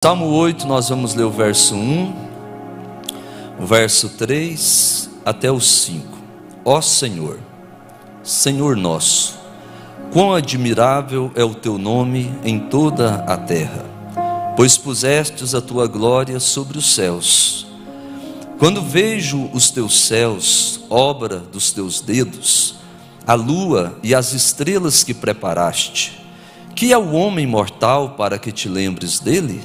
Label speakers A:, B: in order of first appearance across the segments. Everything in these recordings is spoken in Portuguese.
A: Salmo 8, nós vamos ler o verso 1, o verso 3 até o 5. Ó Senhor, Senhor nosso, quão admirável é o teu nome em toda a terra, pois pusestes a tua glória sobre os céus. Quando vejo os teus céus, obra dos teus dedos, a lua e as estrelas que preparaste, que é o homem mortal para que te lembres dele?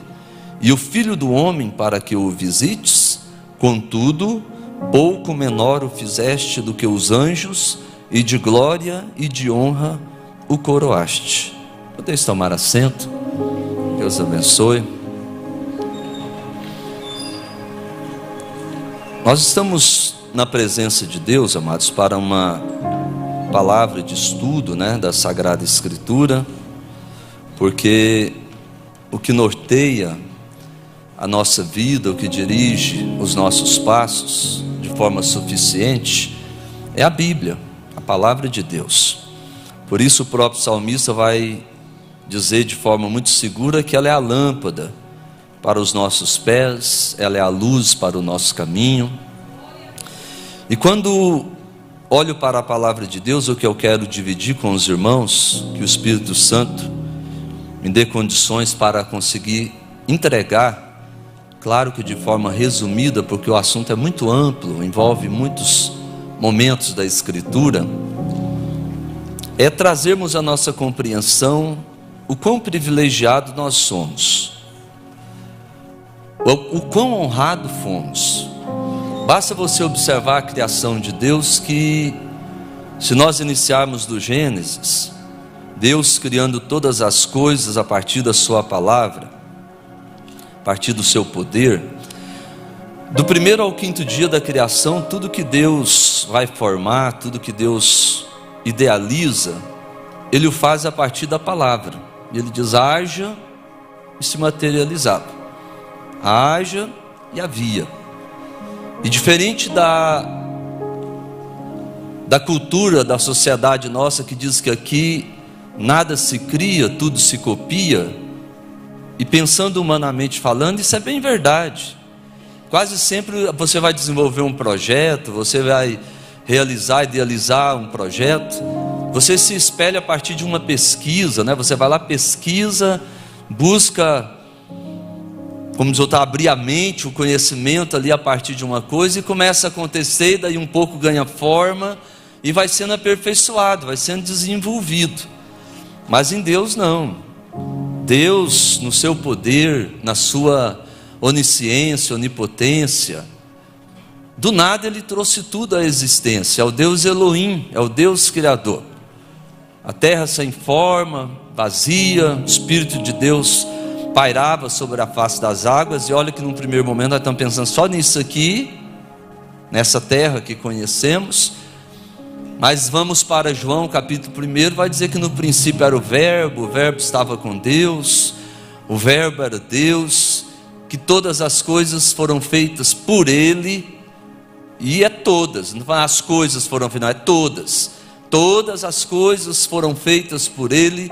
A: E o filho do homem para que o visites? Contudo, pouco menor o fizeste do que os anjos, e de glória e de honra o coroaste. Podeis tomar assento. Deus abençoe. Nós estamos na presença de Deus, amados, para uma palavra de estudo, da Sagrada Escritura, porque o que norteia a nossa vida, o que dirige os nossos passos de forma suficiente é a Bíblia, a palavra de Deus. Por isso o próprio salmista vai dizer de forma muito segura que ela é a lâmpada para os nossos pés, ela é a luz para o nosso caminho. E quando olho para a palavra de Deus, o que eu quero dividir com os irmãos, que o Espírito Santo me dê condições para conseguir entregar, claro que de forma resumida, porque o assunto é muito amplo, envolve muitos momentos da Escritura, é trazermos à nossa compreensão o quão privilegiado nós somos, o quão honrado fomos. Basta você observar a criação de Deus, que se nós iniciarmos do Gênesis, Deus criando todas as coisas a partir da sua palavra, a partir do seu poder, do primeiro ao quinto dia da criação, tudo que Deus vai formar, tudo que Deus idealiza, Ele o faz a partir da palavra. Ele diz: haja, e se materializava. Haja, e havia. E diferente da cultura, da sociedade nossa, que diz que aqui nada se cria, tudo se copia, e pensando humanamente falando, isso é bem verdade. Quase sempre você vai desenvolver um projeto, você vai realizar, idealizar um projeto, você se espelha a partir de uma pesquisa, Você vai lá, pesquisa, busca, como diz outro, abrir a mente, o conhecimento ali a partir de uma coisa, e começa a acontecer, daí um pouco ganha forma, e vai sendo aperfeiçoado, vai sendo desenvolvido. Mas em Deus não. Deus, no seu poder, na sua onisciência, onipotência, do nada Ele trouxe tudo à existência. É o Deus Elohim, é o Deus Criador. A terra sem forma, vazia, o Espírito de Deus pairava sobre a face das águas. E olha que num primeiro momento nós estamos pensando só nisso aqui, nessa terra que conhecemos. Mas vamos para João capítulo 1, vai dizer que no princípio era o verbo estava com Deus, o verbo era Deus, que todas as coisas foram feitas por Ele, e é todas, não é as coisas foram feitas, não, é todas as coisas foram feitas por Ele,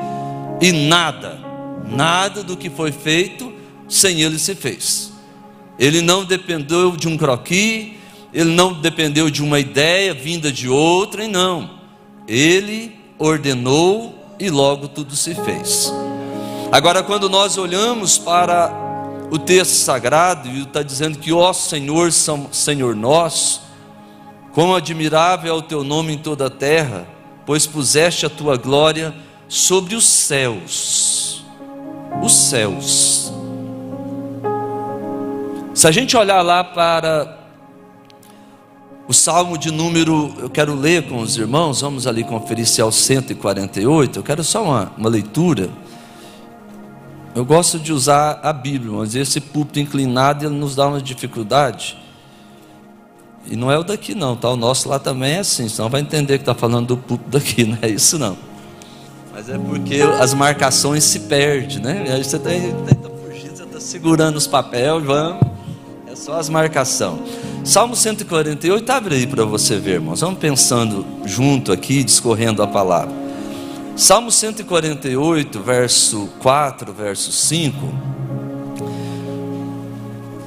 A: e nada do que foi feito sem Ele se fez. Ele não dependeu de um croquis, Ele não dependeu de uma ideia vinda de outra, e não. Ele ordenou e logo tudo se fez. Agora, quando nós olhamos para o texto sagrado, e está dizendo que ó Senhor, Senhor nosso, quão admirável é o teu nome em toda a terra, pois puseste a tua glória sobre os céus. Os céus. Se a gente olhar lá para o Salmo de número, eu quero ler com os irmãos, vamos ali conferir se é o 148, eu quero só uma leitura. Eu gosto de usar a Bíblia, mas esse púlpito inclinado, ele nos dá uma dificuldade. E não é o daqui não, tá? O nosso lá também é assim, senão vai entender que está falando do púlpito daqui, não é isso não. Mas é porque as marcações se perdem, E aí você tenta fugir, você está segurando os papéis, vamos, é só as marcações. Salmo 148, abre aí para você ver, irmãos. Vamos pensando junto aqui, discorrendo a palavra. Salmo 148, verso 4, verso 5,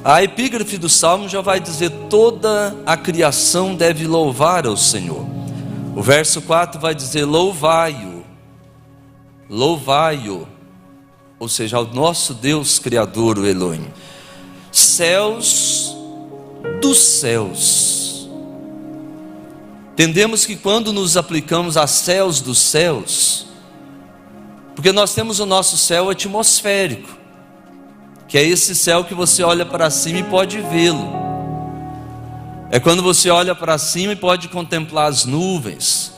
A: A epígrafe do Salmo já vai dizer: toda a criação deve louvar ao Senhor. O verso 4 vai dizer: louvai-o, louvai-o, ou seja, ao nosso Deus Criador, o Elohim. Céus dos céus. Entendemos que quando nos aplicamos a céus dos céus, porque nós temos o nosso céu atmosférico, que é esse céu que você olha para cima e pode vê-lo. É quando você olha para cima e pode contemplar as nuvens.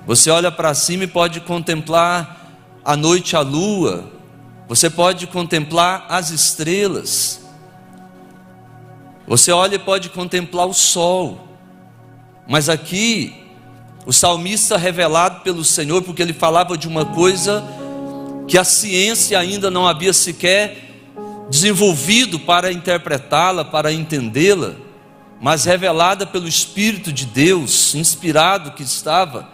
A: Você olha para cima e pode contemplar à noite a lua. Você pode contemplar as estrelas. Você olha e pode contemplar o sol. Mas aqui, o salmista, revelado pelo Senhor, porque ele falava de uma coisa que a ciência ainda não havia sequer desenvolvido para interpretá-la, para entendê-la, mas revelada pelo Espírito de Deus, inspirado que estava,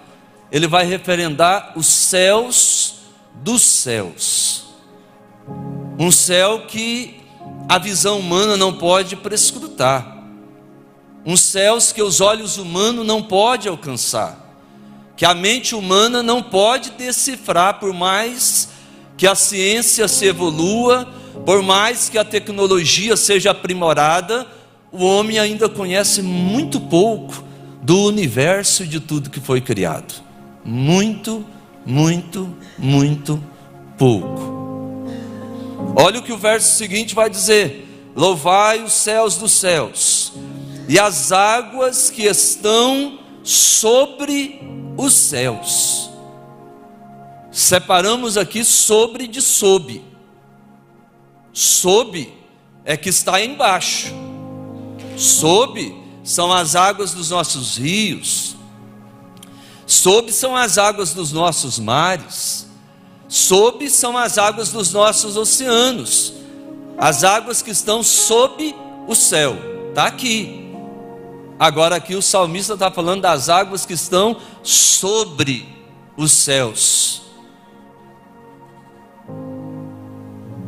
A: ele vai referendar os céus dos céus. Um céu que a visão humana não pode prescrutar. Uns céus que os olhos humanos não podem alcançar, que a mente humana não pode decifrar, por mais que a ciência se evolua, por mais que a tecnologia seja aprimorada, o homem ainda conhece muito pouco do universo e de tudo que foi criado. Muito, muito, muito pouco. Olha o que o verso seguinte vai dizer: louvai os céus dos céus e as águas que estão sobre os céus. Separamos aqui sobre de sob. Sob é que está embaixo. Sob são as águas dos nossos rios. Sob são as águas dos nossos mares. Sob são as águas dos nossos oceanos. As águas que estão sob o céu. Está aqui. Agora aqui o salmista está falando das águas que estão sobre os céus.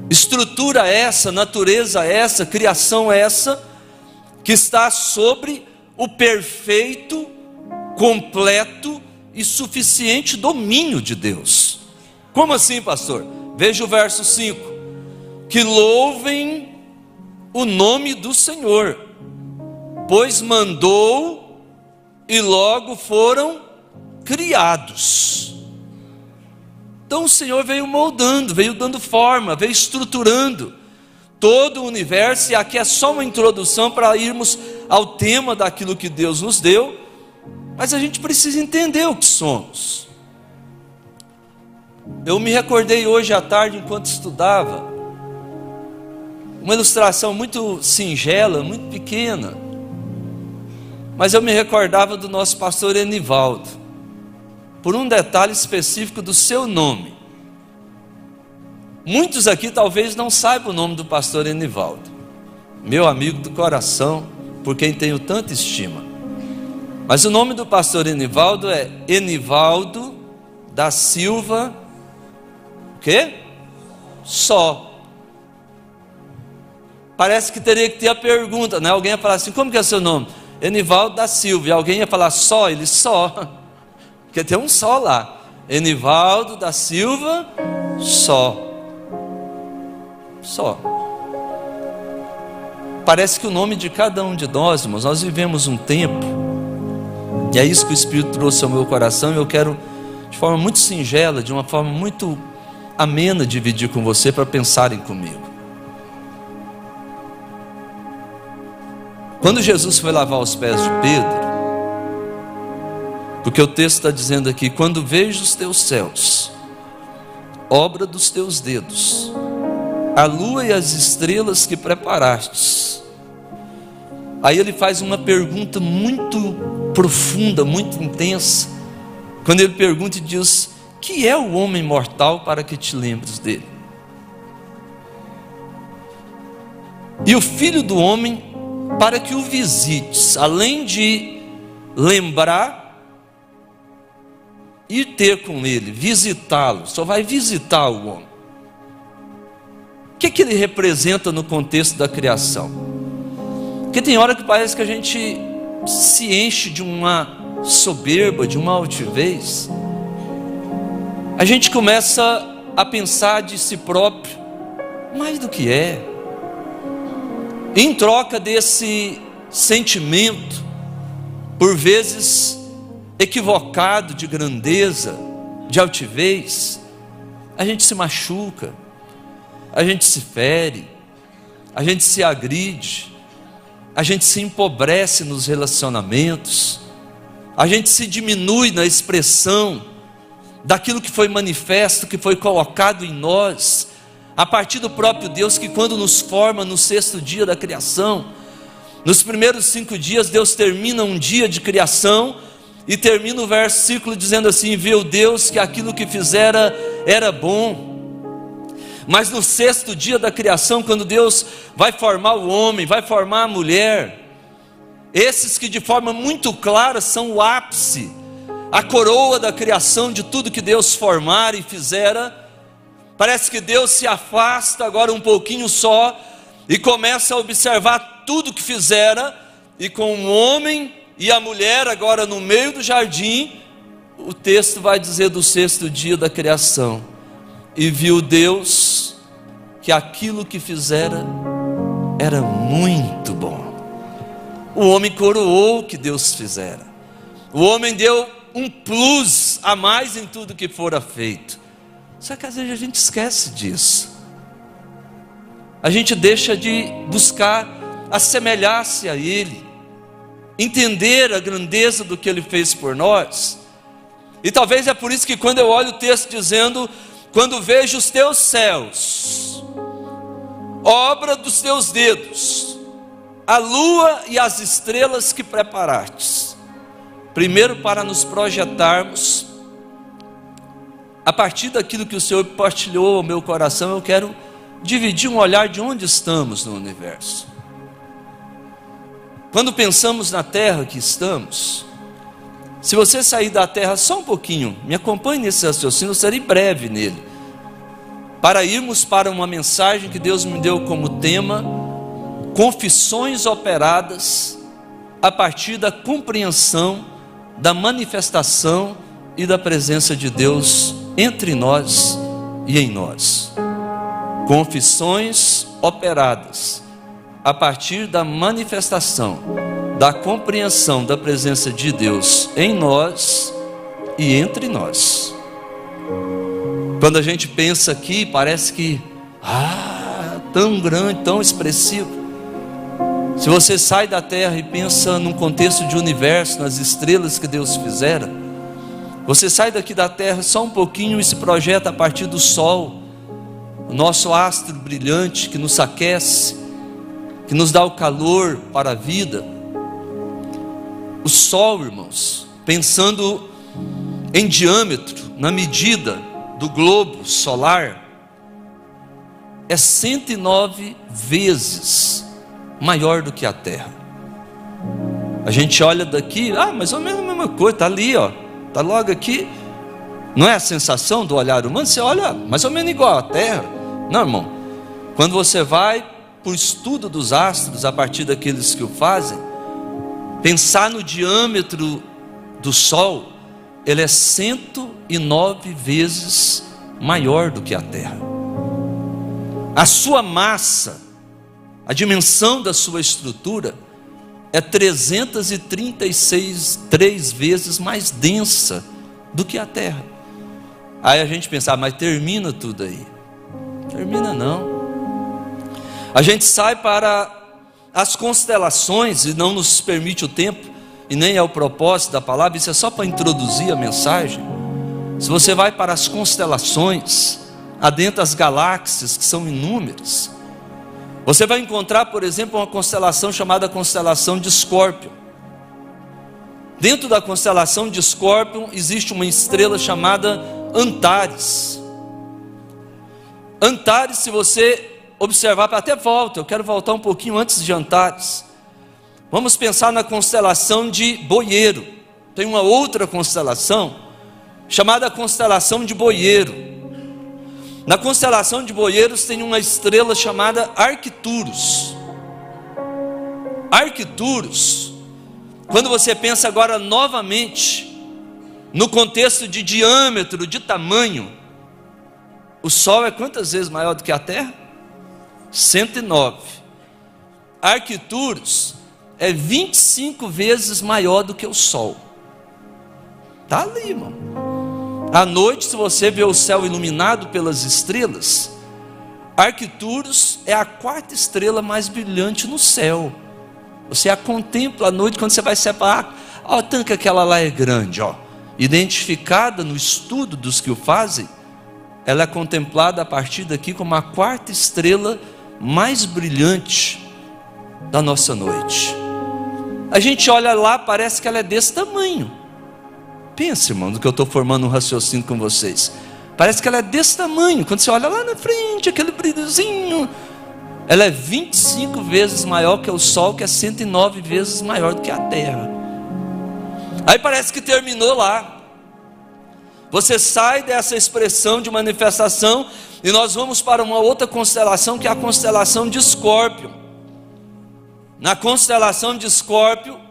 A: Estrutura essa, natureza essa, criação essa, que está sobre o perfeito, completo e suficiente domínio de Deus. Como assim, pastor? Veja o verso 5: que louvem o nome do Senhor, pois mandou e logo foram criados. Então o Senhor veio moldando, veio dando forma, veio estruturando todo o universo. E aqui é só uma introdução para irmos ao tema daquilo que Deus nos deu, mas a gente precisa entender o que somos. Eu me recordei hoje à tarde, enquanto estudava, uma ilustração muito singela, muito pequena, mas eu me recordava do nosso pastor Enivaldo, por um detalhe específico do seu nome. Muitos aqui talvez não saibam o nome do pastor Enivaldo, meu amigo do coração, por quem tenho tanta estima. Mas o nome do pastor Enivaldo é Enivaldo da Silva, o quê? Só. Parece que teria que ter a pergunta, né? Alguém ia falar assim: como que é seu nome? Enivaldo da Silva. E alguém ia falar: só? Ele: só. Porque tem um só lá. Enivaldo da Silva, só. Só. Parece que o nome de cada um de nós, irmãos, nós vivemos um tempo, e é isso que o Espírito trouxe ao meu coração, e eu quero, de forma muito singela, de uma forma muito amena, dividir com você, para pensarem comigo. Quando Jesus foi lavar os pés de Pedro, porque o texto está dizendo aqui: quando vejo os teus céus, obra dos teus dedos, a lua e as estrelas que preparastes. Aí ele faz uma pergunta muito profunda, muito intensa, quando ele pergunta e diz: que é o homem mortal para que te lembres dele? E o filho do homem para que o visites, além de lembrar e ter com ele, visitá-lo. Só vai visitar o homem. que ele representa no contexto da criação? Porque tem hora que parece que a gente se enche de uma soberba, de uma altivez. A gente começa a pensar de si próprio mais do que é. Em troca desse sentimento, por vezes equivocado, de grandeza, de altivez, a gente se machuca, a gente se fere, a gente se agride, a gente se empobrece nos relacionamentos, a gente se diminui na expressão daquilo que foi manifesto, que foi colocado em nós, a partir do próprio Deus, que quando nos forma no 6º dia da criação, nos primeiros 5 dias, Deus termina um dia de criação, e termina o versículo dizendo assim: viu Deus que aquilo que fizera era bom. Mas no 6º dia da criação, quando Deus vai formar o homem, vai formar a mulher, esses que de forma muito clara são o ápice, a coroa da criação de tudo que Deus formara e fizera, parece que Deus se afasta agora um pouquinho só, e começa a observar tudo que fizera, e com o homem e a mulher agora no meio do jardim, o texto vai dizer do 6º dia da criação: e viu Deus que aquilo que fizera era muito bom. O homem coroou o que Deus fizera, o homem deu um plus a mais em tudo que fora feito. Só que às vezes a gente esquece disso, a gente deixa de buscar assemelhar-se a Ele, entender a grandeza do que Ele fez por nós. E talvez é por isso que quando eu olho o texto dizendo: quando vejo os teus céus, obra dos teus dedos, a lua e as estrelas que preparastes, primeiro para nos projetarmos, a partir daquilo que o Senhor partilhou ao meu coração, eu quero dividir um olhar de onde estamos no universo. Quando pensamos na terra que estamos, se você sair da terra só um pouquinho, me acompanhe nesse raciocínio, eu serei breve nele, para irmos para uma mensagem que Deus me deu como tema: confissões operadas a partir da compreensão da manifestação e da presença de Deus entre nós e em nós. Confissões operadas a partir da manifestação, da compreensão da presença de Deus em nós e entre nós. Quando a gente pensa aqui, parece que tão grande, tão expressivo. Se você sai da terra e pensa num contexto de universo, nas estrelas que Deus fizera, você sai daqui da terra só um pouquinho e se projeta a partir do sol, o nosso astro brilhante que nos aquece, que nos dá o calor para a vida. O sol, irmãos, pensando em diâmetro, na medida do globo solar, é 109 vezes maior do que a Terra. A gente olha daqui, mais ou menos a mesma coisa, está ali, está logo aqui. Não é a sensação do olhar humano? Você olha mais ou menos igual à Terra. Não, irmão, quando você vai para o estudo dos astros, a partir daqueles que o fazem, pensar no diâmetro do Sol, ele é 109 vezes maior do que a Terra. A sua massa, a dimensão da sua estrutura, é 336 vezes mais densa do que a Terra. Aí a gente pensa, mas termina tudo aí. Termina não. A gente sai para as constelações e não nos permite o tempo, e nem é o propósito da palavra, isso é só para introduzir a mensagem. Se você vai para as constelações, adentro das galáxias, que são inúmeras, você vai encontrar, por exemplo, uma constelação chamada constelação de Escorpião. Dentro da constelação de Escorpião existe uma estrela chamada Antares. Antares, se você observar, até volta, eu quero voltar um pouquinho antes de Antares. Vamos pensar na constelação de Boieiro. Tem uma outra constelação chamada constelação de Boieiro. Na constelação de Boeiros tem uma estrela chamada Arcturus. Arcturus, quando você pensa agora novamente no contexto de diâmetro, de tamanho, o Sol é quantas vezes maior do que a Terra? 109. Arcturus é 25 vezes maior do que o Sol. Está ali, irmão. À noite, se você vê o céu iluminado pelas estrelas, Arcturus é a quarta estrela mais brilhante no céu. Você a contempla à noite quando você vai separar. Ó, tanto que aquela lá é grande, ó. Identificada no estudo dos que o fazem, ela é contemplada a partir daqui como a quarta estrela mais brilhante da nossa noite. A gente olha lá, parece que ela é desse tamanho. Pensa, irmão, do que eu estou formando um raciocínio com vocês. Parece que ela é desse tamanho. Quando você olha lá na frente, aquele brilhozinho, ela é 25 vezes maior que o Sol, que é 109 vezes maior do que a Terra. Aí parece que terminou lá. Você sai dessa expressão de manifestação e nós vamos para uma outra constelação, que é a constelação de Escorpião. Na constelação de Escorpião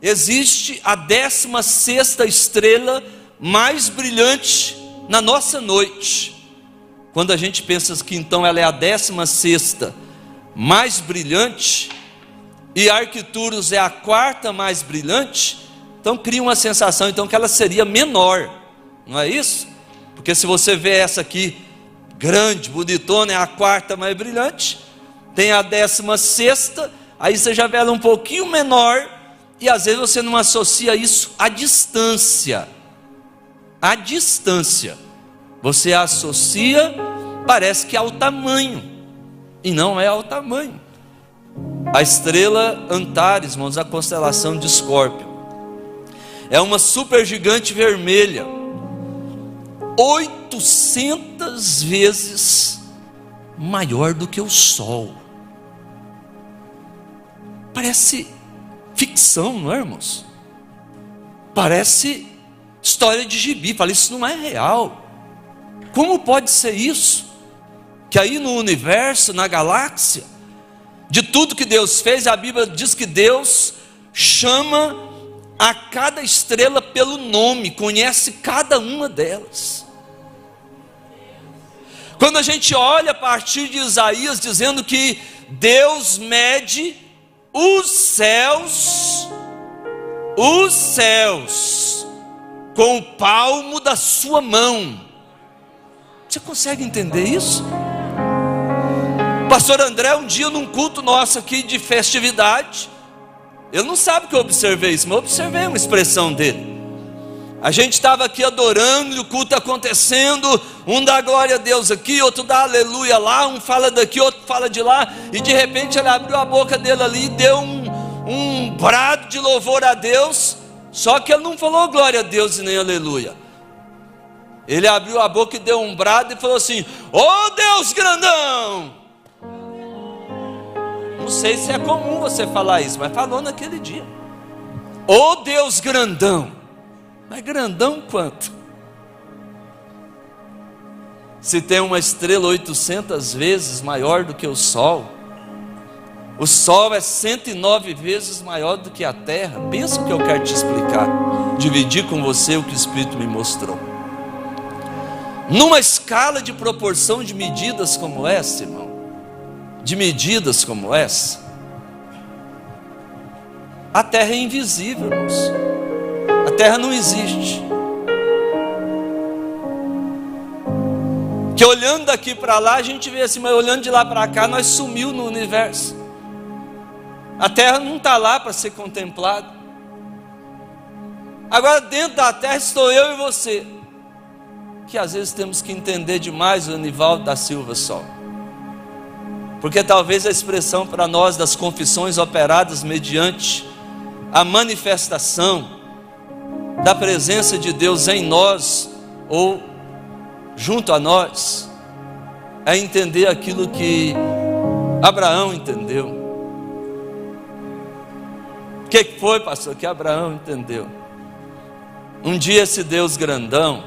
A: existe a 16ª estrela mais brilhante na nossa noite. Quando a gente pensa que então ela é a 16ª mais brilhante e Arcturus é a quarta mais brilhante, então cria uma sensação então que ela seria menor, não é isso? Porque se você vê essa aqui grande, bonitona, é a quarta mais brilhante, tem a 16ª, aí você já vê ela um pouquinho menor, e às vezes você não associa isso à distância. A distância você associa, parece que ao tamanho, e não é ao tamanho. A estrela Antares, irmãos, a constelação de Escorpião, é uma supergigante vermelha, 800 vezes maior do que o Sol. Parece ficção, não é, irmãos? Parece história de gibi. Fala, isso não é real. Como pode ser isso? Que aí no universo, na galáxia, de tudo que Deus fez, a Bíblia diz que Deus chama a cada estrela pelo nome, conhece cada uma delas. Quando a gente olha a partir de Isaías dizendo que Deus mede os céus com o palmo da sua mão. Você consegue entender isso? Pastor André, um dia num culto nosso aqui de festividade, ele não sabe que eu observei isso, mas eu observei uma expressão dele. A gente estava aqui adorando, e o culto acontecendo, um dá glória a Deus aqui, outro dá aleluia lá, um fala daqui, outro fala de lá, e de repente ele abriu a boca dele ali e deu um brado de louvor a Deus, só que ele não falou glória a Deus e nem aleluia. Ele abriu a boca e deu um brado e falou assim: ô Deus grandão! Não sei se é comum você falar isso, mas falou naquele dia. Ô Deus grandão! Mas grandão quanto? Se tem uma estrela 800 vezes maior do que o Sol é 109 vezes maior do que a Terra. Pensa o que eu quero te explicar, dividir com você o que o Espírito me mostrou. Numa escala de proporção de medidas como essa, irmão, de medidas como essa, a Terra é invisível, irmãos. A Terra não existe. Que olhando daqui para lá a gente vê assim, mas olhando de lá para cá nós sumiu no universo. A Terra não está lá para ser contemplada. Agora dentro da Terra estou eu e você, que às vezes temos que entender demais o Anivaldo da Silva só, porque talvez a expressão para nós das confissões operadas mediante a manifestação da presença de Deus em nós ou junto a nós é entender aquilo que Abraão entendeu. O que foi, pastor, que Abraão entendeu? Um dia esse Deus grandão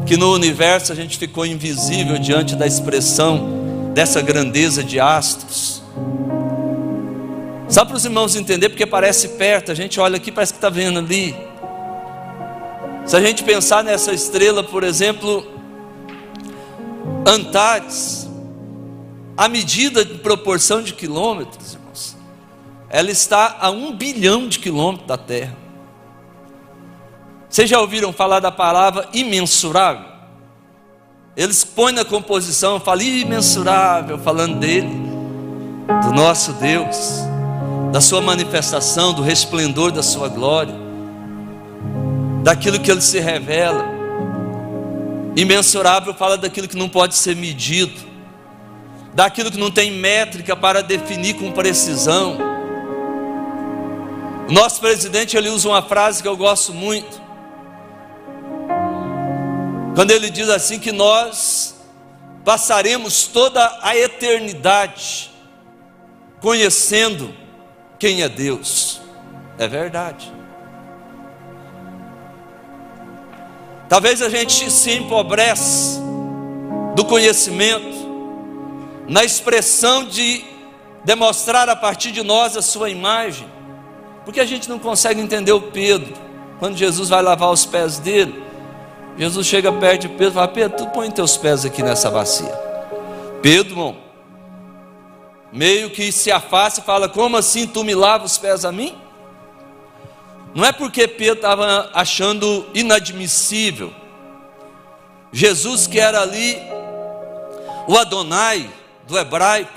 A: que no universo a gente ficou invisível diante da expressão dessa grandeza de astros. Só para os irmãos entenderem, porque parece perto, a gente olha aqui, parece que está vendo ali. Se a gente pensar nessa estrela, por exemplo, Antares, a medida de proporção de quilômetros, irmãos, ela está a 1 bilhão de quilômetros da Terra. Vocês já ouviram falar da palavra imensurável? Eles põem na composição, falam imensurável, falando dele, do nosso Deus, da sua manifestação, do resplendor da sua glória, daquilo que ele se revela. Imensurável fala daquilo que não pode ser medido, daquilo que não tem métrica para definir com precisão. O nosso presidente, ele usa uma frase que eu gosto muito, quando ele diz assim, que nós passaremos toda a eternidade conhecendo quem é Deus. É verdade. Talvez a gente se empobrece do conhecimento na expressão de demonstrar a partir de nós a sua imagem, porque a gente não consegue entender o Pedro. Quando Jesus vai lavar os pés dele, Jesus chega perto de Pedro e fala: Pedro, tu põe teus pés aqui nessa bacia. Pedro, irmão, meio que se afasta e fala: como assim tu me lavas os pés a mim? Não é porque Pedro estava achando inadmissível Jesus, que era ali o Adonai do hebraico,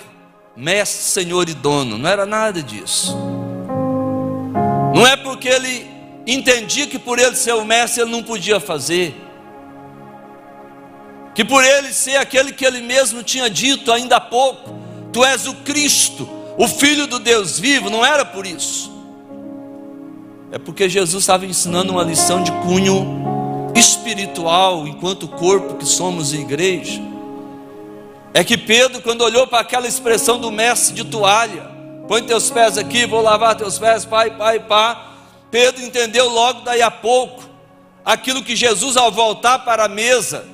A: mestre, senhor e dono. Não era nada disso. Não é porque ele entendia que por ele ser o mestre ele não podia fazer, que por ele ser aquele que ele mesmo tinha dito ainda há pouco: tu és o Cristo, o Filho do Deus vivo. Não era por isso. É porque Jesus estava ensinando uma lição de cunho espiritual, enquanto corpo que somos igreja. É que Pedro, quando olhou para aquela expressão do mestre de toalha, põe teus pés aqui, vou lavar teus pés, pai, Pedro entendeu logo daí a pouco aquilo que Jesus, ao voltar para a mesa,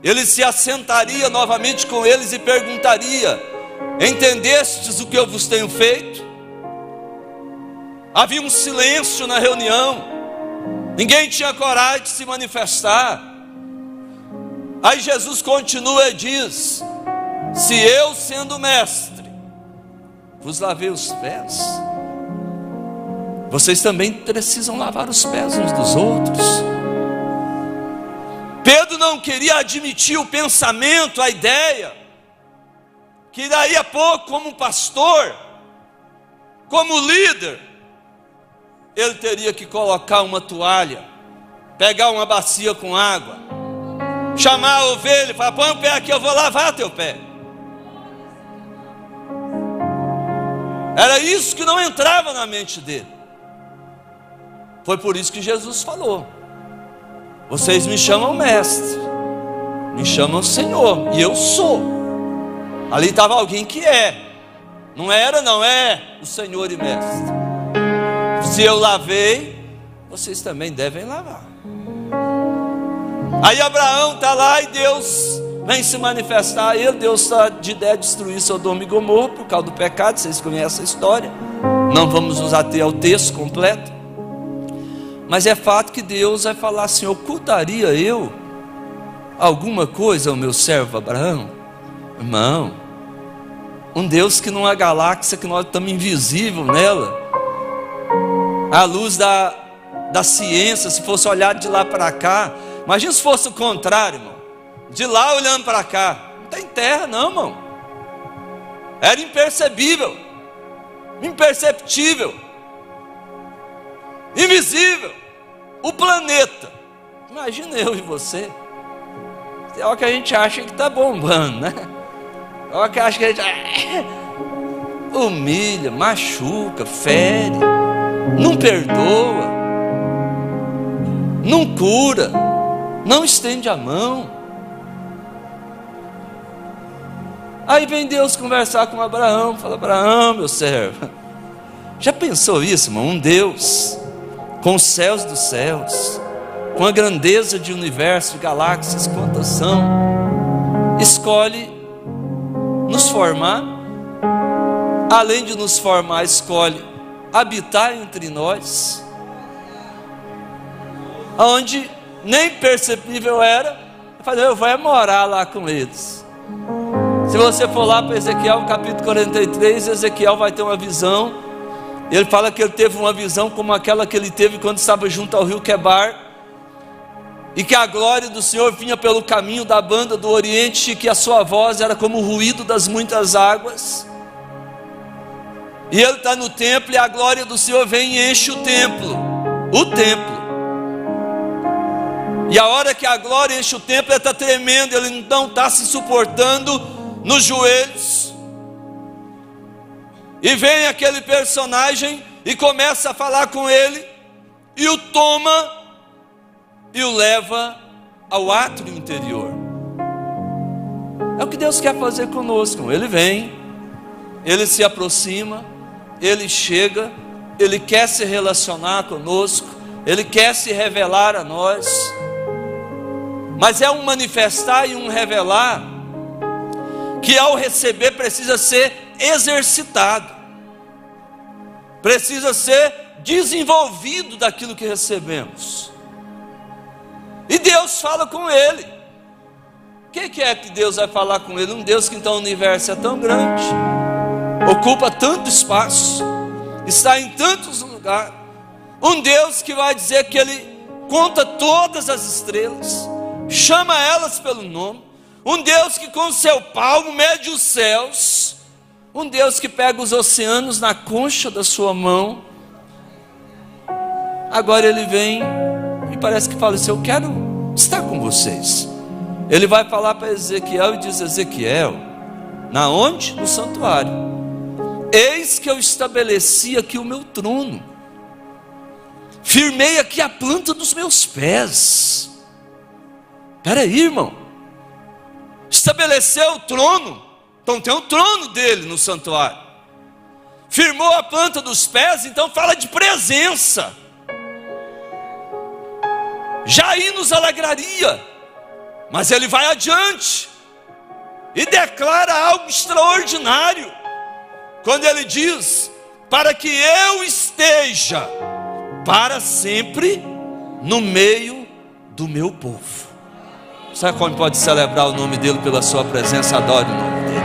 A: ele se assentaria novamente com eles e perguntaria: entendestes o que eu vos tenho feito? Havia um silêncio na reunião, ninguém tinha coragem de se manifestar. Aí Jesus continua e diz: se eu, sendo mestre, vos lavei os pés, vocês também precisam lavar os pés uns dos outros. Pedro não queria admitir o pensamento, a ideia, que daí a pouco, como pastor, como líder, ele teria que colocar uma toalha, pegar uma bacia com água, chamar a ovelha e falar: põe o pé aqui, eu vou lavar teu pé. Era isso que não entrava na mente dele. Foi por isso que Jesus falou: vocês me chamam mestre, me chamam Senhor, e eu sou. Ali estava alguém que não era, não é o Senhor e mestre. Se eu lavei, vocês também devem lavar. Aí Abraão está lá e Deus vem se manifestar a ele. Deus está de ideia de destruir Sodoma e Gomorra por causa do pecado. Vocês conhecem a história, não vamos nos ater ao texto completo, mas é fato que Deus vai falar assim: ocultaria eu alguma coisa ao meu servo Abraão? Irmão, um Deus que numa galáxia que nós estamos invisível nela, à luz da ciência, se fosse olhar de lá para cá, imagina se fosse o contrário, irmão, de lá olhando para cá, não tem terra não, irmão, era impercebível, imperceptível, invisível, o planeta. Imagina eu e você, é o que a gente acha que está bombando, né? É o que acha que a gente humilha, machuca, fere, não perdoa, não cura, não estende a mão. Aí vem Deus conversar com Abraão, fala: Abraão, meu servo, já pensou isso, irmão? Um Deus com os céus dos céus, com a grandeza de universo, de galáxias, quantas são, escolhe nos formar, além de nos formar, escolhe habitar entre nós, onde nem perceptível era, eu vou morar lá com eles. Se você for lá para Ezequiel capítulo 43, Ezequiel vai ter uma visão. Ele fala que ele teve uma visão como aquela que ele teve quando estava junto ao rio Quebar, e que a glória do Senhor vinha pelo caminho da banda do Oriente, e que a sua voz era como o ruído das muitas águas. E ele está no templo, e a glória do Senhor vem e enche o templo. E a hora que a glória enche o templo, ele está tremendo, ele não está se suportando nos joelhos. E vem aquele personagem e começa a falar com ele, e o toma e o leva ao átrio interior. É o que Deus quer fazer conosco. Ele vem, ele se aproxima, ele chega, ele quer se relacionar conosco, ele quer se revelar a nós. Mas é um manifestar e um revelar que ao receber precisa ser exercitado, precisa ser desenvolvido daquilo que recebemos. E Deus fala com ele. O que é que Deus vai falar com ele? Um Deus que então o universo é tão grande, ocupa tanto espaço, está em tantos lugares. Um Deus que vai dizer que ele conta todas as estrelas, chama elas pelo nome. Um Deus que com seu palmo mede os céus. Um Deus que pega os oceanos na concha da sua mão. Agora ele vem e parece que fala assim: eu quero estar com vocês. Ele vai falar para Ezequiel e diz: Ezequiel, na onde? No santuário. Eis que eu estabeleci aqui o meu trono, firmei aqui a planta dos meus pés. Espera aí, irmão, estabeleceu o trono, então tem o trono dele no santuário. Firmou a planta dos pés, então fala de presença. Já aí nos alegraria, mas ele vai adiante e declara algo extraordinário, quando ele diz: para que eu esteja para sempre no meio do meu povo. Sabe como pode celebrar o nome dele pela sua presença? Adore o nome dele.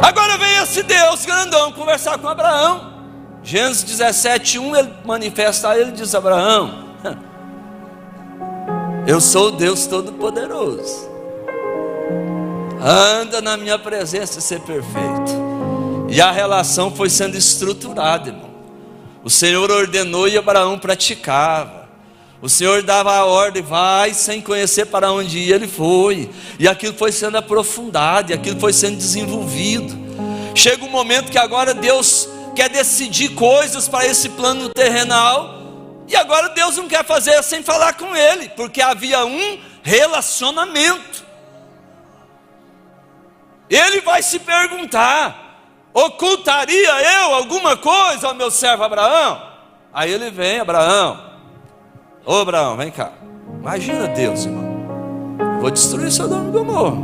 A: Agora vem esse Deus grandão conversar com Abraão. Gênesis 17:1, ele manifesta a ele e diz: Abraão, eu sou o Deus Todo-Poderoso, anda na minha presença e ser perfeito. E a relação foi sendo estruturada, irmão. O Senhor ordenou e Abraão praticava. O Senhor dava a ordem, vai, sem conhecer para onde ia, ele foi. E aquilo foi sendo aprofundado, e aquilo foi sendo desenvolvido. Chega um momento que agora Deus quer decidir coisas para esse plano terrenal, e agora Deus não quer fazer sem falar com ele, porque havia um relacionamento. Ele vai se perguntar: ocultaria eu alguma coisa ao meu servo Abraão? Aí ele vem: Abraão, ô Abraão, vem cá. Imagina Deus, irmão, vou destruir Sodoma e Gomorra,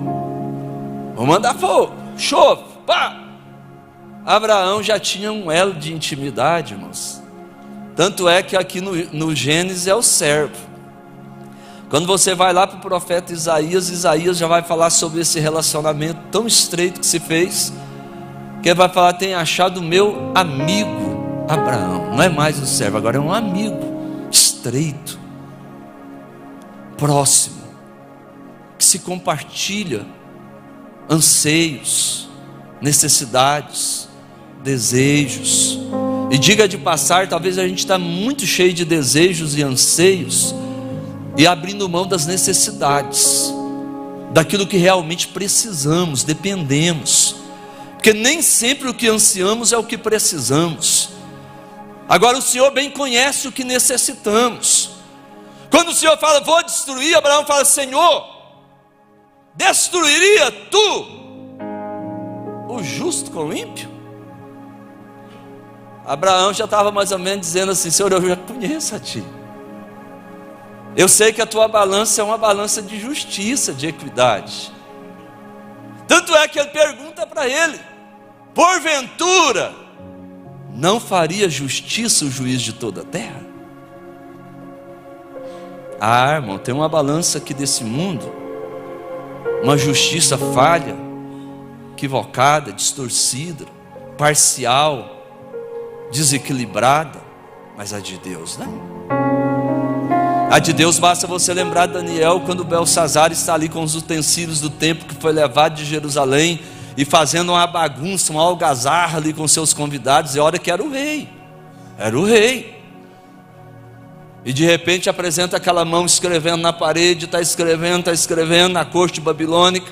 A: vou mandar fogo, chove, pá. Abraão já tinha um elo de intimidade, irmãos. Tanto é que aqui no Gênesis é o servo. Quando você vai lá para o profeta Isaías, Isaías já vai falar sobre esse relacionamento tão estreito que se fez, que ele vai falar: tem achado o meu amigo Abraão. Não é mais o servo, agora é um amigo estreito, próximo, que se compartilha anseios, necessidades, desejos. E diga de passar, talvez a gente está muito cheio de desejos e anseios, e abrindo mão das necessidades, daquilo que realmente precisamos, dependemos, porque nem sempre o que ansiamos é o que precisamos. Agora o Senhor bem conhece o que necessitamos. Quando o Senhor fala: vou destruir, Abraão fala: Senhor, destruiria tu o justo com o ímpio? Abraão já estava mais ou menos dizendo assim: Senhor, eu já conheço a ti, Eu sei que a tua balança é uma balança de justiça, de equidade. Tanto é que ele pergunta para ele: porventura, não faria justiça o juiz de toda a terra? Ah, irmão, tem uma balança aqui desse mundo, uma justiça falha, equivocada, distorcida, parcial, desequilibrada, mas a de Deus não. A de Deus, basta você lembrar de Daniel, quando Belsazar está ali com os utensílios do templo que foi levado de Jerusalém, e fazendo uma bagunça, uma algazarra ali com seus convidados, e olha que era o rei, e de repente apresenta aquela mão escrevendo na parede, está escrevendo na corte babilônica,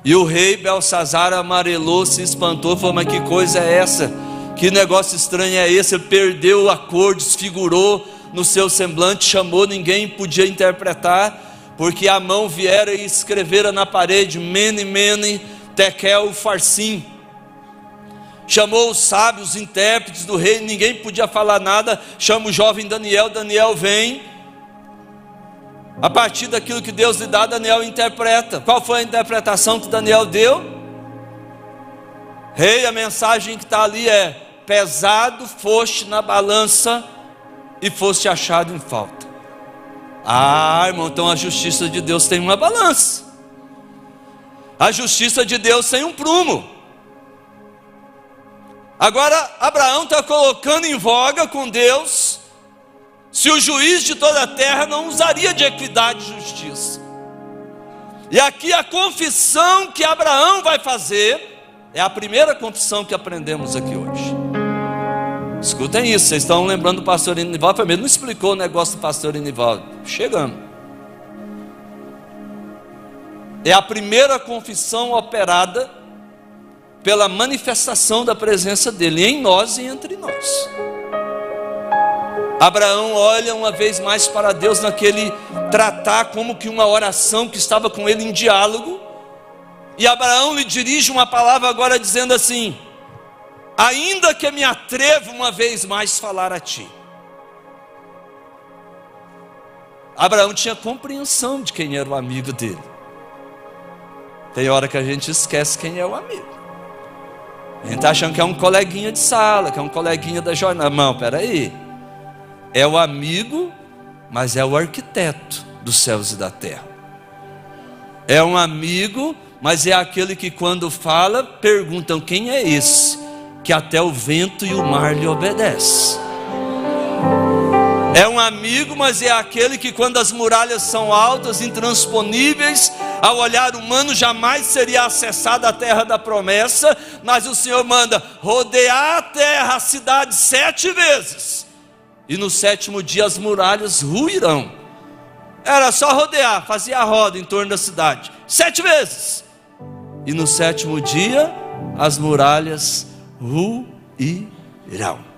A: e o rei Belsazar amarelou, se espantou, falou: mas que coisa é essa? Que negócio estranho é esse? Ele perdeu a cor, desfigurou no seu semblante, chamou, ninguém podia interpretar, porque a mão viera e escrevera na parede: Mene, Mene, Tekel, Farsim. Chamou os sábios, os intérpretes do rei, ninguém podia falar nada. Chama o jovem Daniel, Daniel vem. A partir daquilo que Deus lhe dá, Daniel interpreta. Qual foi a interpretação que Daniel deu? Rei, a mensagem que está ali é: pesado foste na balança e foste achado em falta. Ah, irmão, então a justiça de Deus tem uma balança. A justiça de Deus tem um prumo. Agora Abraão está colocando em voga com Deus se o juiz de toda a terra não usaria de equidade e justiça. E aqui a confissão que Abraão vai fazer é a primeira confissão que aprendemos aqui hoje. Escutem isso, vocês estão lembrando do pastor Enivaldo? Ele não explicou o negócio do pastor Enivaldo. Chegamos. É a primeira confissão operada pela manifestação da presença dele em nós e entre nós. Abraão olha uma vez mais para Deus naquele tratar como que uma oração que estava com ele em diálogo, e Abraão lhe dirige uma palavra agora dizendo assim: ainda que me atreva uma vez mais falar a ti. Abraão tinha compreensão de quem era o amigo dele. Tem hora que a gente esquece quem é o amigo. A gente está achando que é um coleguinha de sala, que é um coleguinha da jornada. Não, peraí. É o amigo, mas é o arquiteto dos céus e da terra. É um amigo, mas é aquele que quando fala, perguntam: quem é esse? Que até o vento e o mar lhe obedecem. É um amigo, mas é aquele que quando as muralhas são altas, intransponíveis, ao olhar humano jamais seria acessada a terra da promessa, mas o Senhor manda rodear a terra, a cidade 7 vezes, e no 7º dia as muralhas ruirão. Era só rodear, fazia a roda em torno da cidade 7 vezes, e no 7º dia as muralhas ruirão.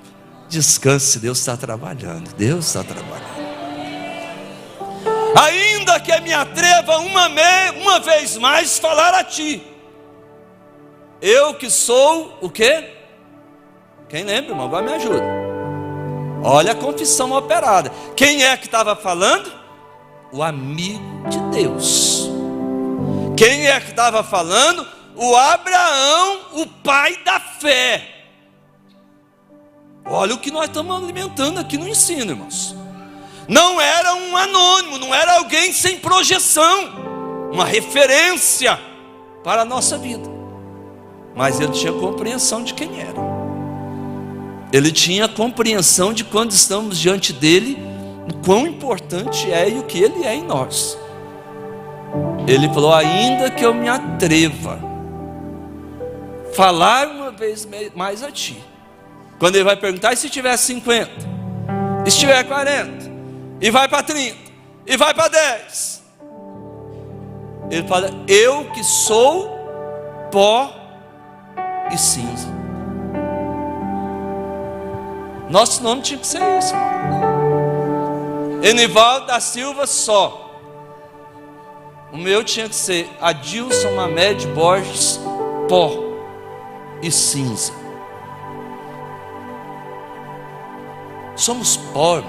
A: Descanse, Deus está trabalhando. Deus está trabalhando. Ainda que me atreva uma vez mais falar a ti, eu que sou o quê? Quem lembra, irmão? Agora me ajuda. Olha a confissão operada. Quem é que estava falando? O amigo de Deus. Quem é que estava falando? O Abraão, o pai da fé. Olha o que nós estamos alimentando aqui no ensino, irmãos. Não era um anônimo, não era alguém sem projeção, uma referência para a nossa vida, mas ele tinha compreensão de quem era. Ele tinha compreensão de quando estamos diante dele, o quão importante é e o que ele é em nós. Ele falou: ainda que eu me atreva falar uma vez mais a ti. Quando ele vai perguntar: e se tiver 50? E se tiver 40? E vai para 30? E vai para 10? Ele fala: eu que sou pó e cinza. Nosso nome tinha que ser esse, irmão. Enivaldo da Silva só. O meu tinha que ser Adilson Mamed Borges, pó e cinza. Somos pó,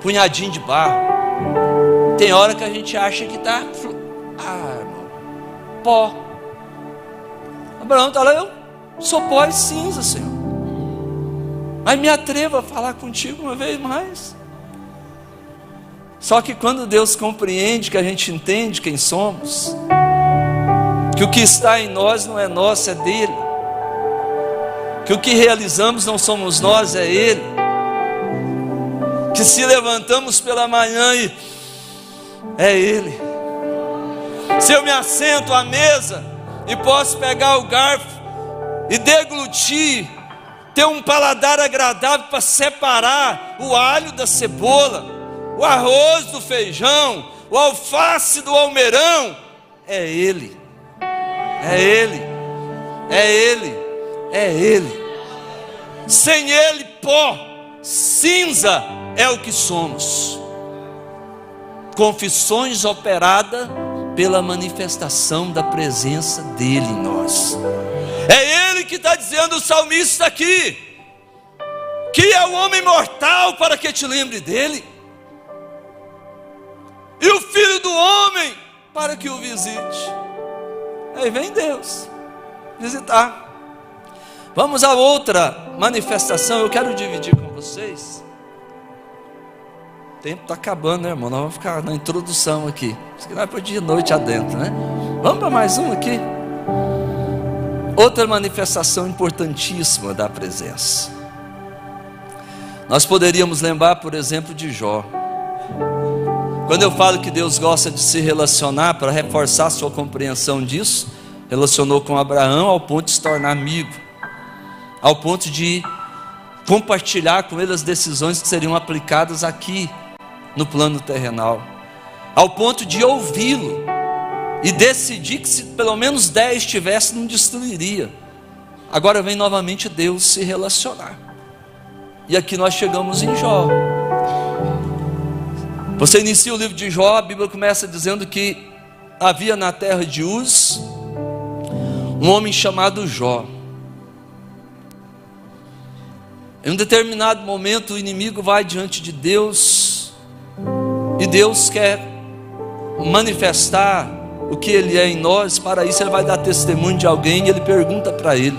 A: punhadinho de barro. tem hora que a gente acha que está, irmão, pó. Abraão está lá, eu sou pó e cinza, Senhor. Mas me atrevo a falar contigo uma vez mais. Só que quando Deus compreende, que a gente entende quem somos, que o que está em nós não é nosso, é dele, que o que realizamos não somos nós, é ele, que se levantamos pela manhã e é ele. Se eu me assento à mesa e posso pegar o garfo e deglutir, ter um paladar agradável para separar o alho da cebola, o arroz do feijão, o alface do almeirão, é ele, é ele, é ele, é ele. Sem ele, pó, cinza é o que somos. Confissões operada pela manifestação da presença dele em nós. É ele que está dizendo, o salmista aqui, que é o homem mortal para que te lembre dele, e o filho do homem para que o visite. Aí vem Deus visitar. Vamos a outra manifestação. Eu quero dividir com vocês. O tempo está acabando, né, irmão? Nós vamos ficar na introdução aqui. Isso aqui vai para de noite adentro, né? Vamos para mais um aqui. Outra manifestação importantíssima da presença. Nós poderíamos lembrar, por exemplo, de Jó. Quando eu falo que Deus gosta de se relacionar, para reforçar sua compreensão disso, relacionou com Abraão ao ponto de se tornar amigo, ao ponto de compartilhar com ele as decisões que seriam aplicadas aqui no plano terrenal, ao ponto de ouvi-lo e decidir que se pelo menos 10 tivesse, não destruiria. Agora vem novamente Deus se relacionar, e aqui nós chegamos em Jó. Você inicia o livro de Jó, a Bíblia começa dizendo que havia na terra de Uz um homem chamado Jó. Em um determinado momento o inimigo vai diante de Deus, e Deus quer manifestar o que ele é em nós. Para isso ele vai dar testemunho de alguém, e ele pergunta para ele: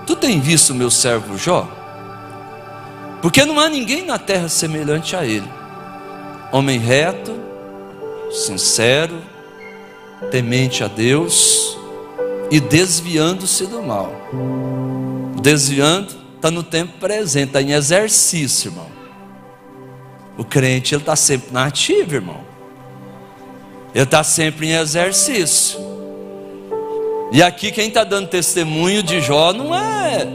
A: tu tem visto o meu servo Jó? Porque não há ninguém na terra semelhante a ele, homem reto, sincero, temente a Deus e desviando-se do mal. Desviando está no tempo presente, está em exercício, irmão. O crente, ele está sempre na ativa, irmão. Ele está sempre em exercício. E aqui quem está dando testemunho de Jó não é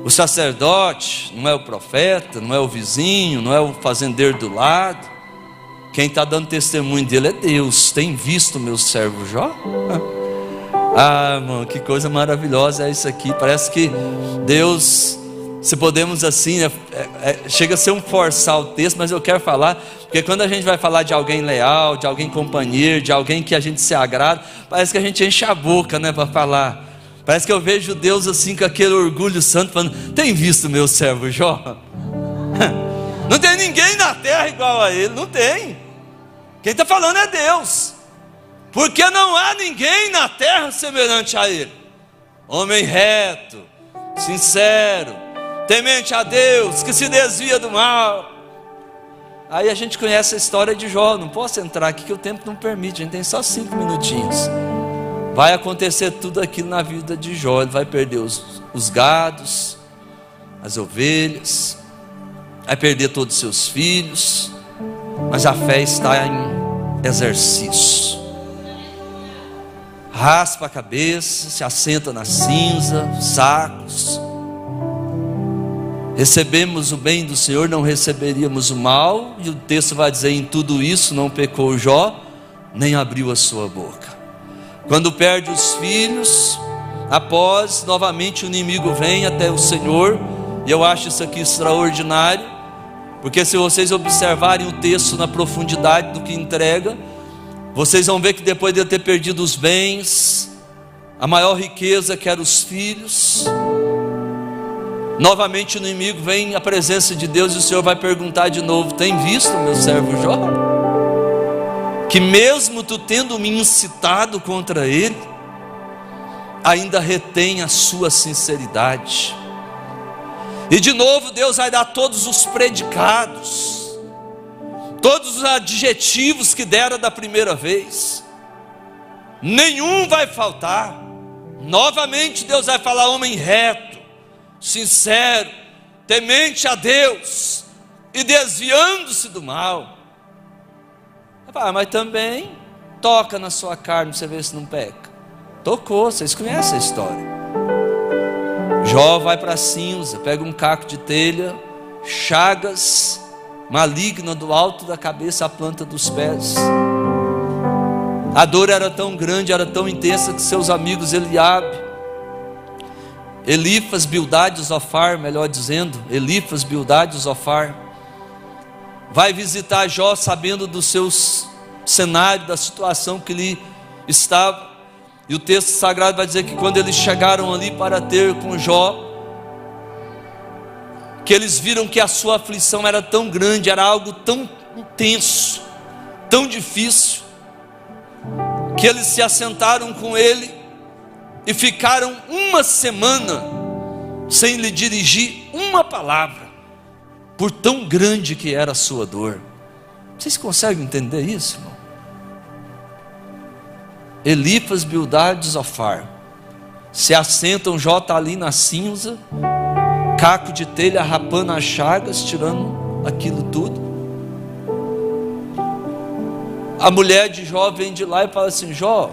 A: o sacerdote, não é o profeta, não é o vizinho, não é o fazendeiro do lado. Quem está dando testemunho dele é Deus. Tem visto o meu servo Jó? Ah, irmão, que coisa maravilhosa é isso aqui. Parece que Deus, se podemos assim, chega a ser um forçar o texto, mas eu quero falar, porque quando a gente vai falar de alguém leal, de alguém companheiro, de alguém que a gente se agrada, parece que a gente enche a boca, né, para falar. Parece que eu vejo Deus assim com aquele orgulho santo, falando: tem visto o meu servo Jó? Não tem ninguém na terra igual a ele, não tem. Quem está falando é Deus, porque não há ninguém na terra semelhante a ele. Homem reto, sincero, temente a Deus, que se desvia do mal. Aí a gente conhece a história de Jó. Não posso entrar aqui que o tempo não permite, a gente tem só 5 minutinhos. Vai acontecer tudo aquilo na vida de Jó. Ele vai perder os gados, as ovelhas, vai perder todos os seus filhos, mas a fé está em exercício. Raspa a cabeça, se assenta na cinza, sacos. Recebemos o bem do Senhor, não receberíamos o mal. E o texto vai dizer: em tudo isso não pecou Jó, nem abriu a sua boca. Quando perde os filhos, após novamente o inimigo vem até o Senhor. E eu acho isso aqui extraordinário, porque se vocês observarem o texto na profundidade do que entrega, vocês vão ver que depois de ter perdido os bens, a maior riqueza que eram os filhos, novamente o inimigo vem à presença de Deus, e o Senhor vai perguntar de novo: tem visto o meu servo Jó? que mesmo tu tendo me incitado contra ele, ainda retém a sua sinceridade. E de novo Deus vai dar todos os predicados, todos os adjetivos que dera da primeira vez, nenhum vai faltar. Novamente Deus vai falar: homem reto, sincero, temente a Deus e desviando-se do mal. Mas também toca na sua carne, você vê se não peca. Tocou, vocês conhecem a história. Jó vai para cinza, pega um caco de telha, chagas malignas do alto da cabeça à planta dos pés. A dor era tão grande, era tão intensa, que seus amigos Elifas, Bildade e Zofar, melhor dizendo, Elifas, Bildade e Zofar, vai visitar Jó sabendo do seu cenário, da situação que ele estava. E o texto sagrado vai dizer que quando eles chegaram ali para ter com Jó, que eles viram que a sua aflição era tão grande, era algo tão intenso, tão difícil, que eles se assentaram com ele e ficaram uma semana sem lhe dirigir uma palavra, por tão grande que era a sua dor. Vocês conseguem entender isso, irmão? Elifas, Bildade e Zofar se assentam, Jó está ali na cinza, caco de telha rapando as chagas, tirando aquilo tudo. A mulher de Jó vem de lá e fala assim: Jó,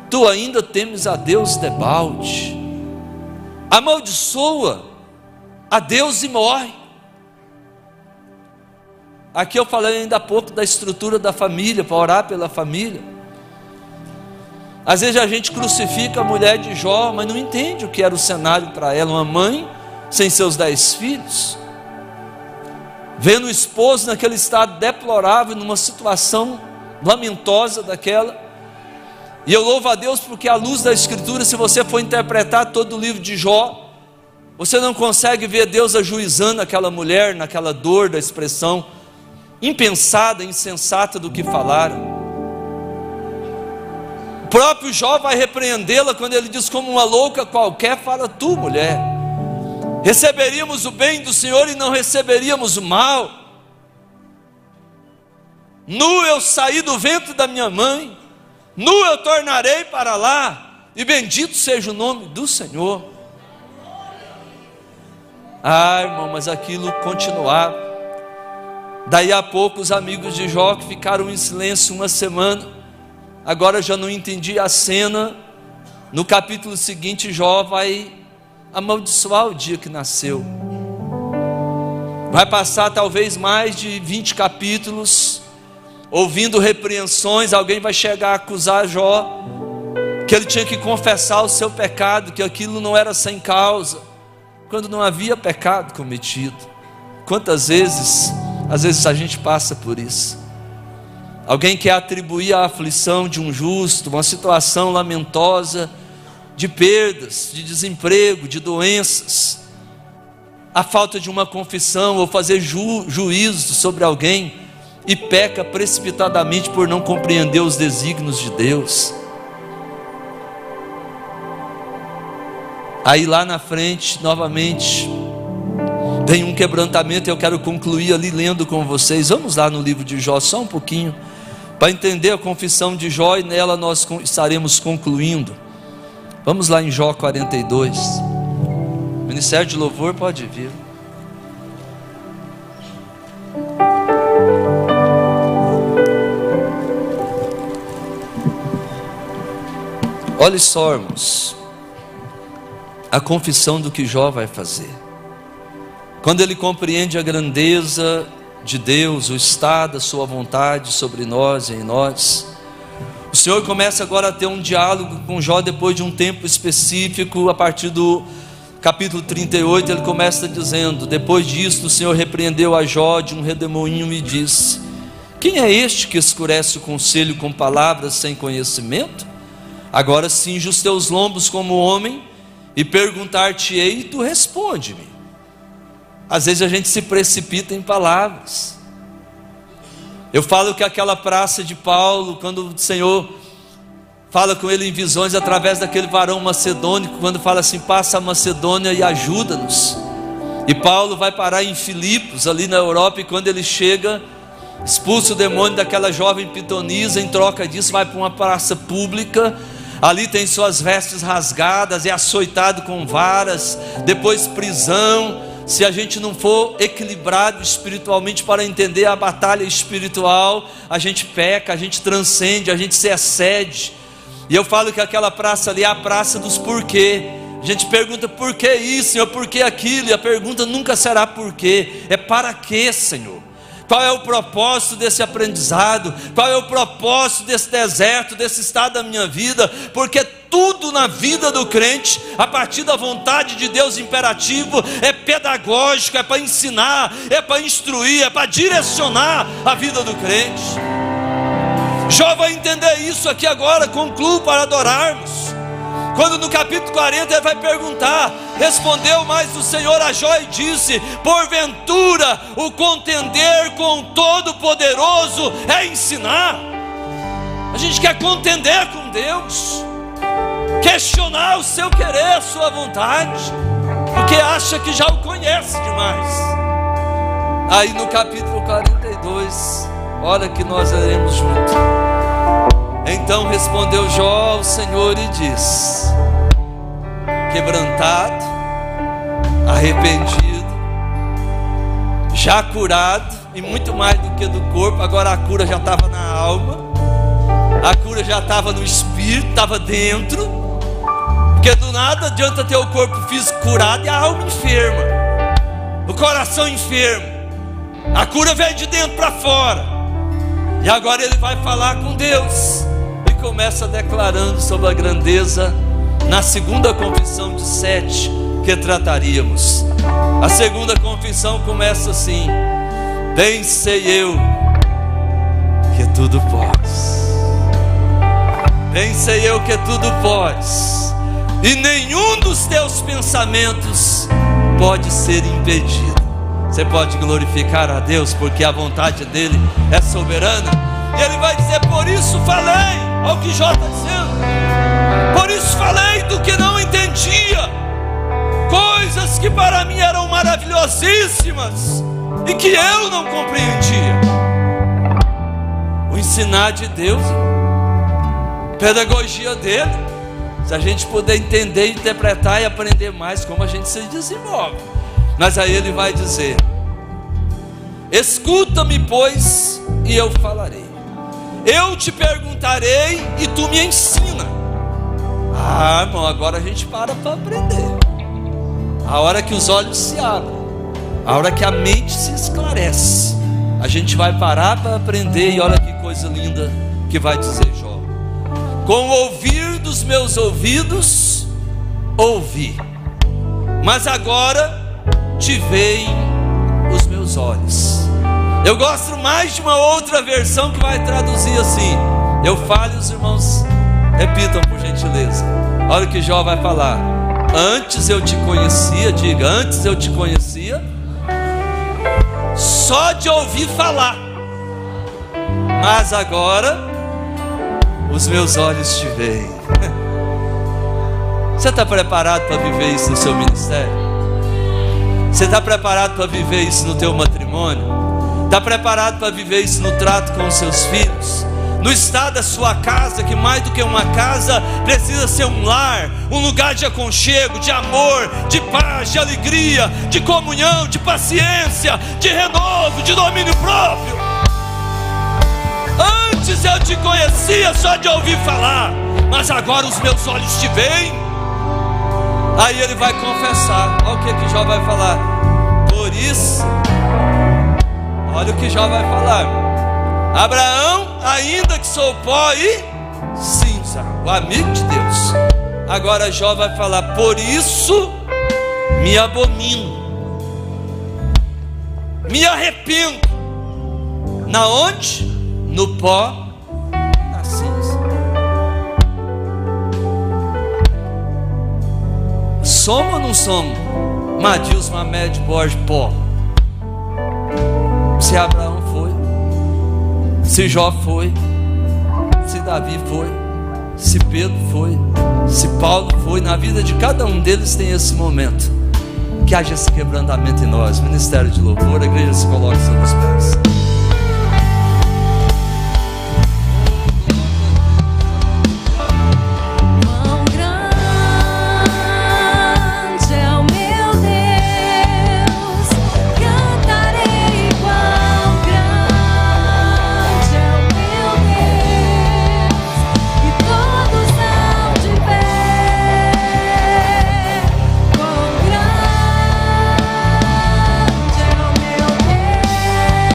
A: tu ainda temes a Deus debalde, amaldiçoa a Deus e morre. Aqui eu falei ainda há pouco da estrutura da família, para orar pela família. Às vezes a gente crucifica a mulher de Jó, mas não entende o que era o cenário para ela. Uma mãe sem seus 10 filhos, vendo o esposo naquele estado deplorável, numa situação lamentosa daquela. E eu louvo a Deus porque, à luz da Escritura, se você for interpretar todo o livro de Jó, você não consegue ver Deus ajuizando aquela mulher naquela dor da expressão impensada, insensata do que falaram. O próprio Jó vai repreendê-la quando ele diz: como uma louca qualquer fala tu, mulher. Receberíamos o bem do Senhor e não receberíamos o mal. Nu eu saí do ventre da minha mãe, nu eu tornarei para lá, e bendito seja o nome do Senhor. Irmão, mas aquilo continuava. Daí a pouco os amigos de Jó, que ficaram em silêncio uma semana, agora já não entendi a cena. No capítulo seguinte, Jó vai amaldiçoar o dia que nasceu. Vai passar talvez mais de 20 capítulos ouvindo repreensões. Alguém vai chegar a acusar Jó que ele tinha que confessar o seu pecado, que aquilo não era sem causa, quando não havia pecado cometido. Quantas vezes, às vezes a gente passa por isso. Alguém quer atribuir a aflição de um justo, uma situação lamentosa, de perdas, de desemprego, de doenças, a falta de uma confissão, ou fazer juízo sobre alguém, e peca precipitadamente por não compreender os desígnios de Deus. Aí lá na frente, novamente, tem um quebrantamento. Eu quero concluir ali lendo com vocês. Vamos lá no livro de Jó, só um pouquinho, para entender a confissão de Jó, e nela nós estaremos concluindo. Vamos lá em Jó 42. O Ministério de Louvor pode vir. Olha só, irmãos, a confissão do que Jó vai fazer. Quando ele compreende a grandeza de Deus, o estado, a sua vontade sobre nós e em nós, o Senhor começa agora a ter um diálogo com Jó depois de um tempo específico. A partir do capítulo 38, ele começa dizendo: depois disto o Senhor repreendeu a Jó de um redemoinho e disse: quem é este que escurece o conselho com palavras sem conhecimento? Agora cinge os teus lombos como homem, e perguntar-te-ei, e tu responde-me. Às vezes a gente se precipita em palavras. Eu falo que aquela praça de Paulo, quando o Senhor fala com ele em visões através daquele varão macedônico, quando fala assim: passa a Macedônia e ajuda-nos. E Paulo vai parar em Filipos, ali na Europa, e quando ele chega, expulsa o demônio daquela jovem pitonisa, em troca disso vai para uma praça pública, ali tem suas vestes rasgadas, é açoitado com varas, depois prisão. Se a gente não for equilibrado espiritualmente para entender a batalha espiritual, a gente peca, a gente transcende, a gente se excede. E eu falo que aquela praça ali é a praça dos porquê. A gente pergunta: por que isso, Senhor? Por que aquilo? E a pergunta nunca será por quê, é para quê, Senhor? Qual é o propósito desse aprendizado? Qual é o propósito desse deserto, desse estado da minha vida? Porque tudo na vida do crente, a partir da vontade de Deus imperativo, é pedagógico, é para ensinar, é para instruir, é para direcionar a vida do crente. Jó vai entender isso aqui agora. Concluo para adorarmos. Quando no capítulo 40 ele vai perguntar: respondeu mais o Senhor a Jó e disse: porventura o contender com o Todo-Poderoso é ensinar? A gente quer contender com Deus, questionar o seu querer, a sua vontade, porque acha que já o conhece demais. Aí no capítulo 42, olha que nós leremos junto. Então respondeu Jó ao Senhor e diz: quebrantado, arrependido, já curado, e muito mais do que do corpo, agora a cura já estava na alma, a cura já estava no espírito, estava dentro, porque do nada adianta ter o corpo físico curado e a alma enferma, o coração enfermo. A cura vem de dentro para fora. E agora ele vai falar com Deus, e começa declarando sobre a grandeza, na segunda confissão de 7 que trataríamos. A segunda confissão começa assim: bem sei eu que tudo podes, bem sei eu que tudo podes, e nenhum dos teus pensamentos pode ser impedido. Você pode glorificar a Deus, porque a vontade dele é soberana. E ele vai dizer: por isso falei, olha o que Jó está dizendo, por isso falei do que não entendia, coisas que para mim eram maravilhosíssimas e que eu não compreendia. O ensinar de Deus, pedagogia dele. Se a gente puder entender, interpretar e aprender mais, como a gente se desenvolve. Mas aí ele vai dizer: escuta-me, pois, e eu falarei. Eu te perguntarei e tu me ensina. Ah, irmão, agora a gente para aprender. A hora que os olhos se abrem, a hora que a mente se esclarece, a gente vai parar para aprender. E olha que coisa linda que vai dizer Jó: com o ouvir dos meus ouvidos ouvi, mas agora te veem os meus olhos. Eu gosto mais de uma outra versão que vai traduzir assim. Eu falo e os irmãos repitam, por gentileza. Olha o que Jó vai falar: antes eu te conhecia, diga, antes eu te conhecia só de ouvir falar, mas agora os meus olhos te veem. Você está preparado para viver isso no seu ministério? Você está preparado para viver isso no teu matrimônio? Está preparado para viver isso no trato com os seus filhos? No estado da sua casa, que mais do que uma casa precisa ser um lar, um lugar de aconchego, de amor, de paz, de alegria, de comunhão, de paciência, de renovo, de domínio próprio. Antes eu te conhecia só de ouvir falar, mas agora os meus olhos te veem. Aí ele vai confessar. Olha o que Jó vai falar. Por isso, olha o que Jó vai falar: Abraão, ainda que sou pó e cinza, o amigo de Deus. Agora Jó vai falar: por isso me abomino, me arrependo. Na onde? No pó, na cinza. Somos ou não somos? Madius Mamed Borges, pó. Se Abraão foi, Se Jó foi, se Davi foi, se Pedro foi, se Paulo foi, na vida de cada um deles tem esse momento. Que haja esse quebrantamento em nós. Ministério de louvor, a igreja se coloca sobre os pés.